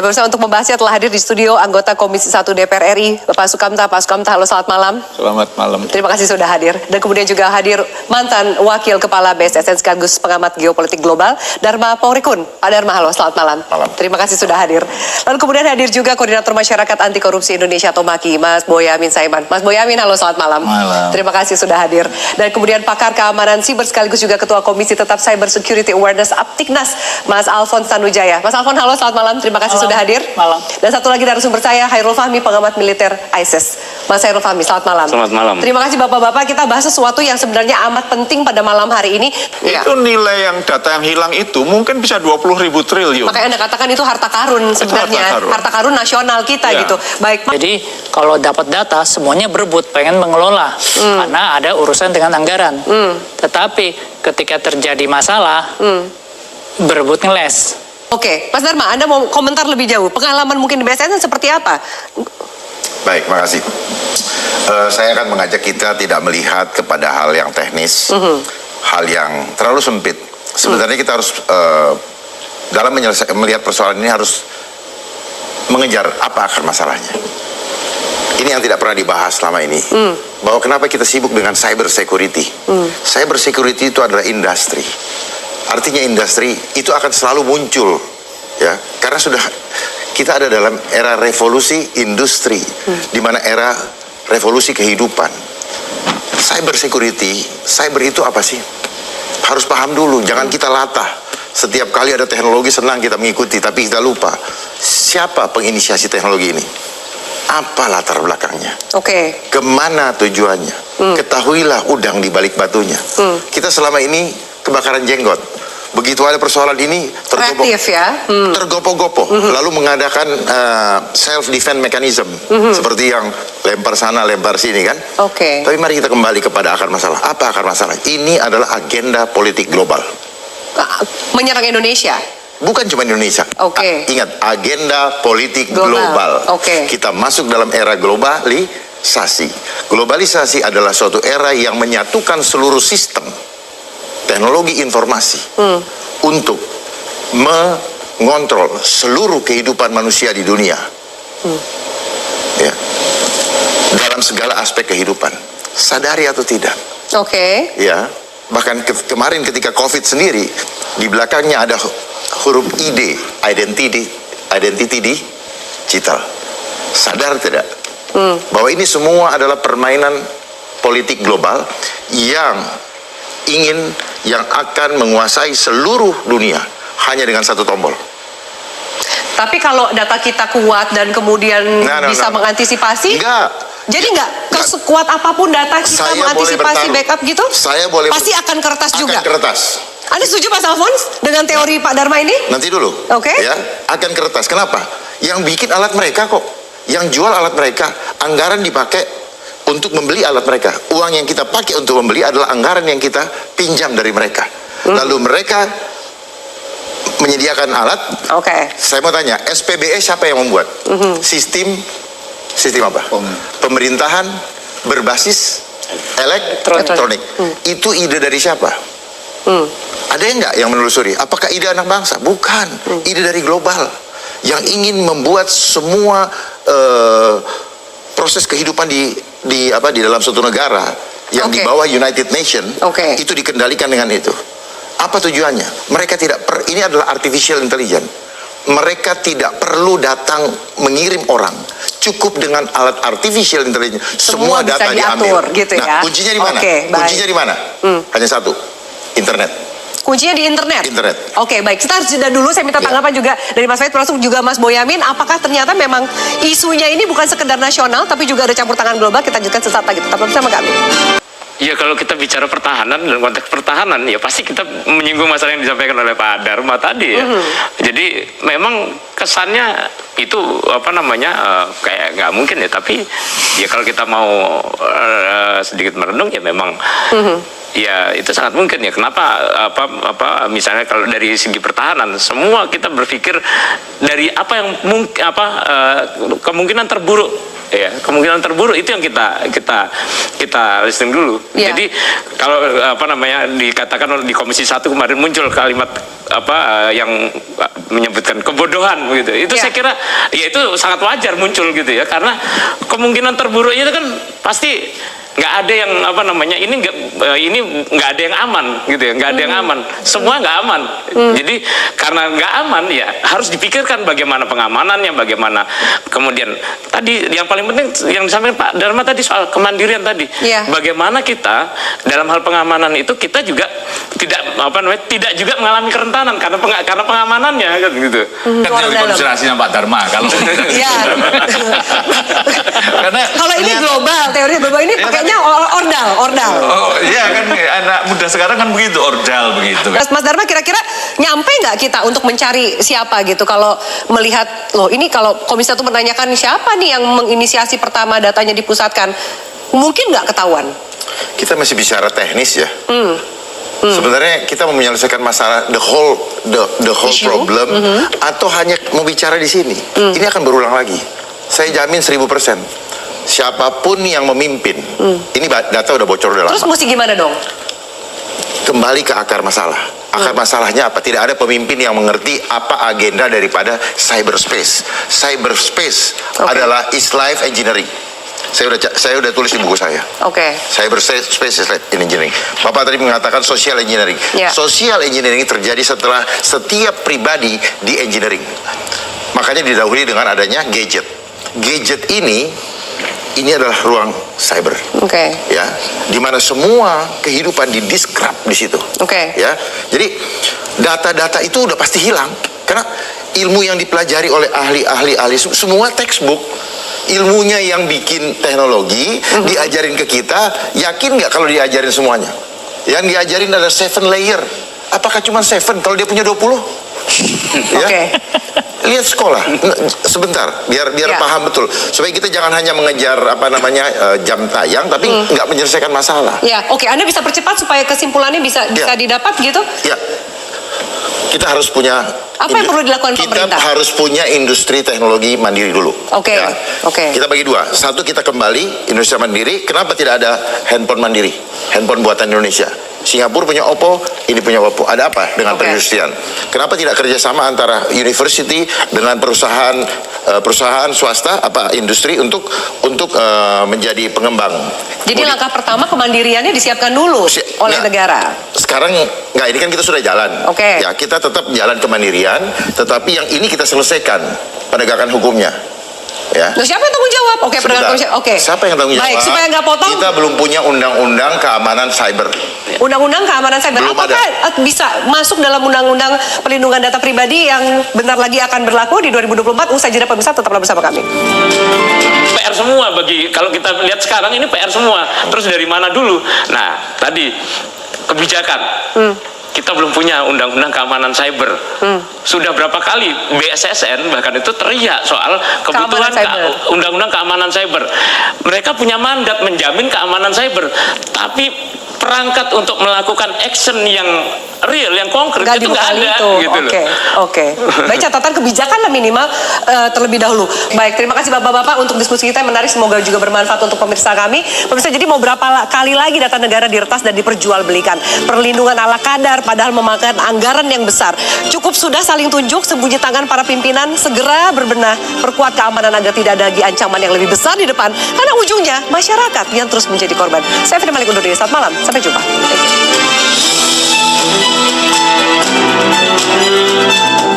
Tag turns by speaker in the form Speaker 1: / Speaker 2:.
Speaker 1: Pemirsa, untuk membahasnya telah hadir di studio anggota Komisi 1 DPR RI, Bapak Sukamta. Pak Sukamta, halo, selamat malam.
Speaker 2: Selamat malam.
Speaker 1: Terima kasih sudah hadir. Dan kemudian juga hadir mantan Wakil Kepala BSSN sekaligus pengamat geopolitik global, Dharma Paurikun. Pak Dharma, halo, selamat malam.
Speaker 2: Malam.
Speaker 1: Terima kasih sudah hadir. Lalu kemudian hadir juga Koordinator Masyarakat Anti Korupsi Indonesia atau MAKI, Mas Boyamin Saiman. Mas Boyamin, halo, selamat malam.
Speaker 2: Malam.
Speaker 1: Terima kasih sudah hadir. Dan kemudian pakar keamanan siber sekaligus juga Ketua Komisi Tetap Cyber Security Awareness Aptiknas, Mas Alfons Tanujaya. Mas Alfons, halo, selamat malam. Terima kasih sudah hadir.
Speaker 3: Malam.
Speaker 1: Dan satu lagi narasumber saya, Hairul Fahmi, pengamat militer ISIS. Mas Hairul Fahmi, selamat malam.
Speaker 3: Selamat malam.
Speaker 1: Terima kasih Bapak-Bapak. Kita bahas sesuatu yang sebenarnya amat penting pada malam hari ini.
Speaker 2: Itu nilai yang data yang hilang itu mungkin bisa 20.000 triliun.
Speaker 1: Makanya Anda katakan itu harta karun sebenarnya. Harta karun nasional kita gitu. Baik, Pak.
Speaker 3: Jadi kalau dapat data semuanya berebut pengen mengelola karena ada urusan dengan anggaran. Tetapi ketika terjadi masalah berebut ngeles.
Speaker 1: Oke, Mas Dharma, Anda mau komentar lebih jauh. Pengalaman mungkin di BSN seperti apa?
Speaker 4: Baik, makasih. Saya akan mengajak kita tidak melihat kepada hal yang teknis, hal yang terlalu sempit. Sebenarnya kita harus dalam melihat persoalan ini harus mengejar apa akar masalahnya. Ini yang tidak pernah dibahas selama ini. Bahwa kenapa kita sibuk dengan cyber security. Cyber security itu adalah industri. Artinya industri itu akan selalu muncul, ya, karena sudah kita ada dalam era revolusi industri, di mana era revolusi kehidupan. Cyber security, cyber itu apa sih? Harus paham dulu, jangan kita latah. Setiap kali ada teknologi senang kita mengikuti, tapi kita lupa siapa penginisiasi teknologi ini, apa latar belakangnya, kemana tujuannya. Ketahuilah udang di balik batunya. Kita selama ini kebakaran jenggot. Begitu ada persoalan ini tergopoh-gopoh, lalu mengadakan self-defense mechanism, seperti yang lempar sana, lempar sini kan. Tapi mari kita kembali kepada akar masalah. Apa akar masalah? Ini adalah agenda politik global.
Speaker 1: Menyerang Indonesia?
Speaker 4: Bukan cuma Indonesia. Ingat, agenda politik global. Kita masuk dalam era globalisasi. Globalisasi adalah suatu era yang menyatukan seluruh sistem teknologi informasi untuk mengontrol seluruh kehidupan manusia di dunia, ya, dalam segala aspek kehidupan, sadari atau tidak. Ya, bahkan kemarin ketika COVID sendiri, di belakangnya ada huruf ID, identity digital. Sadar tidak bahwa ini semua adalah permainan politik global yang akan menguasai seluruh dunia hanya dengan satu tombol.
Speaker 1: Tapi kalau data kita kuat dan kemudian bisa mengantisipasi, jadi nggak sekuat apapun data kita mengantisipasi backup gitu, pasti akan kertas juga.
Speaker 4: Akan kertas.
Speaker 1: Anda setuju Mas Alfons dengan teori Pak Dharma ini?
Speaker 4: Nanti dulu. Ya, akan kertas. Kenapa? Yang bikin alat mereka kok, yang jual alat mereka, anggaran dipakai untuk membeli alat mereka. Uang yang kita pakai untuk membeli adalah anggaran yang kita pinjam dari mereka. Lalu mereka menyediakan alat. Saya mau tanya, SPBE siapa yang membuat? Sistem apa? Pemerintahan berbasis elektronik. Itu ide dari siapa? Ada yang nggak yang menelusuri? Apakah ide anak bangsa? Bukan. Ide dari global yang ingin membuat semua proses kehidupan di dalam suatu negara yang di bawah United Nation itu dikendalikan dengan itu. Apa tujuannya? Mereka ini adalah artificial intelligence. Mereka tidak perlu datang mengirim orang. Cukup dengan alat artificial intelligence, semua data diambil.
Speaker 1: Gitu ya?
Speaker 4: Nah, kuncinya di mana? Kuncinya di mana? Hanya satu, internet.
Speaker 1: Kuncinya di internet?
Speaker 4: Internet.
Speaker 1: Baik. Kita harus jeda dulu. Saya minta tanggapan juga dari Mas Faid, termasuk juga Mas Boyamin. Apakah ternyata memang isunya ini bukan sekedar nasional, tapi juga ada campur tangan global? Kita lanjutkan sesaat lagi. Tetap bersama kami.
Speaker 5: Ya, kalau kita bicara pertahanan, dalam konteks pertahanan, ya pasti kita menyinggung masalah yang disampaikan oleh Pak Dharma tadi ya. Jadi memang kesannya itu kayak nggak mungkin ya. Tapi ya kalau kita mau sedikit merenung ya memang ya itu sangat mungkin ya. Kenapa misalnya kalau dari segi pertahanan semua kita berpikir dari apa yang kemungkinan terburuk ya. Kemungkinan terburuk itu yang kita listening dulu.
Speaker 1: Iya.
Speaker 5: Jadi kalau dikatakan di Komisi 1 kemarin muncul kalimat yang menyebutkan kebodohan begitu. Itu
Speaker 1: Iya.
Speaker 5: saya kira ya itu sangat wajar muncul gitu ya, karena kemungkinan terburuknya itu kan pasti nggak ada yang ini nggak ada yang aman gitu ya, nggak ada yang aman, semua nggak aman. Jadi karena nggak aman ya harus dipikirkan bagaimana pengamanannya, bagaimana kemudian tadi yang paling penting yang disampaikan Pak Dharma tadi soal kemandirian tadi.
Speaker 1: Iya.
Speaker 5: Bagaimana kita dalam hal pengamanan itu kita juga tidak juga mengalami kerentanan karena pengamanannya kan gitu.
Speaker 6: Kan jadi konsentrasinya Pak Dharma kalau
Speaker 1: Iya.
Speaker 6: karena
Speaker 1: Kalau ini global, teori global ini pakainya ordal.
Speaker 6: oh iya kan anak muda sekarang kan begitu, ordal begitu kan.
Speaker 1: Mas Dharma, kira-kira nyampe nggak kita untuk mencari siapa gitu kalau melihat loh ini kalau Komisi 1 menanyakan siapa nih yang menginisiasi pertama datanya dipusatkan, mungkin nggak ketahuan.
Speaker 4: Kita masih bicara teknis ya. Sebenarnya kita mau menyelesaikan masalah the whole
Speaker 1: Issue.
Speaker 4: problem atau hanya mau bicara di sini. Ini akan berulang lagi. Saya jamin 1000%. Siapapun yang memimpin, ini data udah bocor udah
Speaker 1: Terus
Speaker 4: lama.
Speaker 1: mesti gimana dong?
Speaker 4: Kembali ke akar masalah. Akar masalahnya apa? Tidak ada pemimpin yang mengerti apa agenda daripada cyberspace. Cyberspace adalah is life engineering. Saya udah tulis di buku saya.
Speaker 1: Oke.
Speaker 4: Cyberspace is life engineering. Bapak tadi mengatakan social engineering.
Speaker 1: Ya.
Speaker 4: Social engineering terjadi setelah setiap pribadi di engineering. Makanya didahului dengan adanya gadget. Gadget ini adalah ruang cyber.
Speaker 1: Oke.
Speaker 4: Ya, di mana semua kehidupan dideskrip di situ.
Speaker 1: Oke.
Speaker 4: Ya, jadi data-data itu udah pasti hilang karena ilmu yang dipelajari oleh ahli semua textbook, ilmunya yang bikin teknologi diajarin ke kita. Yakin nggak kalau diajarin semuanya? Yang diajarin ada 7 layer. Apakah cuma 7 kalau dia punya 20? Ya?
Speaker 1: Oke.
Speaker 4: Lihat sekolah sebentar biar
Speaker 1: Ya.
Speaker 4: paham betul supaya kita jangan hanya mengejar jam tayang tapi nggak menyelesaikan masalah.
Speaker 1: Ya, oke. Anda bisa percepat supaya kesimpulannya bisa didapat gitu?
Speaker 4: Ya, kita harus punya.
Speaker 1: Apa yang perlu dilakukan pemerintah?
Speaker 4: Kita harus punya industri teknologi mandiri dulu.
Speaker 1: Oke,
Speaker 4: Ya.
Speaker 1: oke.
Speaker 4: Kita bagi dua. Satu, kita kembali industri mandiri. Kenapa tidak ada handphone mandiri? Handphone buatan Indonesia. Singapura punya Oppo, ini punya Oppo. Ada apa dengan
Speaker 1: Oke.
Speaker 4: perindustrian? Kenapa tidak kerjasama antara university dengan perusahaan swasta industri untuk menjadi pengembang?
Speaker 1: Jadi langkah pertama kemandiriannya disiapkan dulu oleh
Speaker 4: Nah,
Speaker 1: negara.
Speaker 4: Sekarang nggak, ini kan kita sudah jalan.
Speaker 1: Oke.
Speaker 4: Ya, kita tetap jalan kemandirian, tetapi yang ini kita selesaikan penegakan hukumnya. Ya.
Speaker 1: Loh, siapa yang tanggung jawab? Oke,
Speaker 4: Sebentar.
Speaker 1: Oke.
Speaker 4: Siapa yang tanggung jawab?
Speaker 1: Baik, supaya nggak potong.
Speaker 4: Kita belum punya undang-undang keamanan cyber.
Speaker 1: Undang-undang keamanan cyber.
Speaker 4: Belum
Speaker 1: Apakah bisa masuk dalam undang-undang pelindungan data pribadi yang bentar lagi akan berlaku di 2024? Usai jeda pemirsa, tetaplah bersama kami.
Speaker 5: PR semua kalau kita lihat sekarang ini PR semua. Terus dari mana dulu? Nah, tadi kebijakan. Kita belum punya undang-undang keamanan cyber. Sudah berapa kali BSSN bahkan itu teriak soal kebutuhan undang-undang keamanan cyber. Mereka punya mandat menjamin keamanan cyber, tapi perangkat untuk melakukan action yang real, yang konkret itu nggak ada. Gitu
Speaker 1: Oke. Baik, catatan kebijakan lah minimal terlebih dahulu. Baik, terima kasih Bapak-Bapak untuk diskusi kita yang menarik. Semoga juga bermanfaat untuk pemirsa kami. Pemirsa, jadi mau berapa kali lagi data negara diretas dan diperjualbelikan? Perlindungan ala kadar padahal memakan anggaran yang besar. Cukup sudah saling tunjuk, sembunyi tangan para pimpinan, segera berbenah, perkuat keamanan agar tidak ada lagi ancaman yang lebih besar di depan. Karena ujungnya masyarakat yang terus menjadi korban. Saya Fitri Malik undur diri. Selamat malam. Sampai jumpa. Thank you.